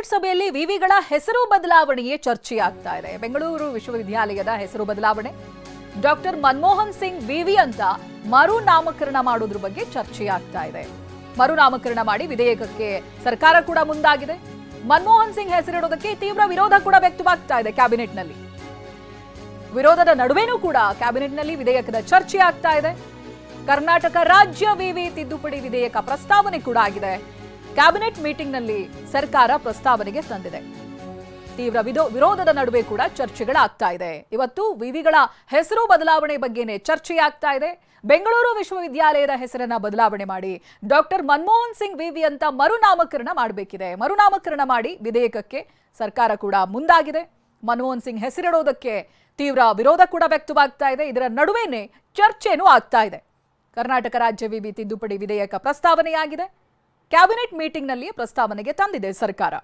Cabinet ಸಭೆಯಲ್ಲಿ ವಿವಿಗಳ ಹೆಸರು ಬದಲಾವಣೆಯೇ ಚರ್ಚೆಯಾಗ್ತಾ ಇದೆ. ಬೆಂಗಳೂರು ವಿಶ್ವವಿದ್ಯಾಲಯದ ಹೆಸರು ಬದಲಾವಣೆ, ಡಾಕ್ಟರ್ ಮನಮೋಹನ್ ಸಿಂಗ್ ವಿವಿ ಅಂತ ಮರು ನಾಮಕರಣ ಮಾಡೋದ್ರ ಬಗ್ಗೆ ಚರ್ಚೆಯಾಗ್ತಾ ಇದೆ. ಮರು ನಾಮಕರಣ ಮಾಡಿ ವಿಧೇಯಕಕ್ಕೆ ಸರ್ಕಾರ ಕೂಡ ಮುಂದಾಗಿದೆ. ಮನಮೋಹನ್ ಸಿಂಗ್ ಹೆಸರಿಡೋದಕ್ಕೆ ತೀವ್ರ ವಿರೋಧ ಕೂಡ ವ್ಯಕ್ತವಾಗ್ತಾ ಇದೆ. ಕ್ಯಾಬಿನೆಟ್ನಲ್ಲಿ ವಿರೋಧದ ನಡುವೆನೂ ಕೂಡ ಕ್ಯಾಬಿನೆಟ್ನಲ್ಲಿ ವಿಧೇಯಕದ ಚರ್ಚೆ ಆಗ್ತಾ ಇದೆ. ಕರ್ನಾಟಕ ರಾಜ್ಯ ವಿವಿ ತಿದ್ದುಪಡಿ ವಿಧೇಯಕ ಪ್ರಸ್ತಾವನೆ ಕೂಡ ಆಗಿದೆ. ಕ್ಯಾಬಿನೆಟ್ ಮೀಟಿಂಗ್ನಲ್ಲಿ ಸರ್ಕಾರ ಪ್ರಸ್ತಾವನೆಗೆ ತಂದಿದೆ. ತೀವ್ರ ವಿರೋಧದ ನಡುವೆ ಕೂಡ ಚರ್ಚೆಗಳಾಗ್ತಾ ಇದೆ. ಇವತ್ತು ವಿವಿಗಳ ಹೆಸರು ಬದಲಾವಣೆ ಬಗ್ಗೆನೇ ಚರ್ಚೆಯಾಗ್ತಾ ಇದೆ. ಬೆಂಗಳೂರು ವಿಶ್ವವಿದ್ಯಾಲಯದ ಹೆಸರನ್ನ ಬದಲಾವಣೆ ಮಾಡಿ ಡಾಕ್ಟರ್ ಮನಮೋಹನ್ ಸಿಂಗ್ ವಿವಿ ಅಂತ ಮರುನಾಮಕರಣ ಮಾಡಬೇಕಿದೆ. ಮರುನಾಮಕರಣ ಮಾಡಿ ವಿಧೇಯಕಕ್ಕೆ ಸರ್ಕಾರ ಕೂಡ ಮುಂದಾಗಿದೆ. ಮನಮೋಹನ್ ಸಿಂಗ್ ಹೆಸರಿಡೋದಕ್ಕೆ ತೀವ್ರ ವಿರೋಧ ಕೂಡ ವ್ಯಕ್ತವಾಗ್ತಾ ಇದೆ. ಇದರ ನಡುವೆನೇ ಚರ್ಚೆನೂ ಆಗ್ತಾ ಇದೆ. ಕರ್ನಾಟಕ ರಾಜ್ಯ ವಿವಿ ತಿದ್ದುಪಡಿ ವಿಧೇಯಕ ಪ್ರಸ್ತಾವನೆಯಾಗಿದೆ. ಕ್ಯಾಬಿನೆಟ್ ಮೀಟಿಂಗ್ನಲ್ಲಿ ಪ್ರಸ್ತಾವನೆಗೆ ತಂದಿದೆ ಸರ್ಕಾರ.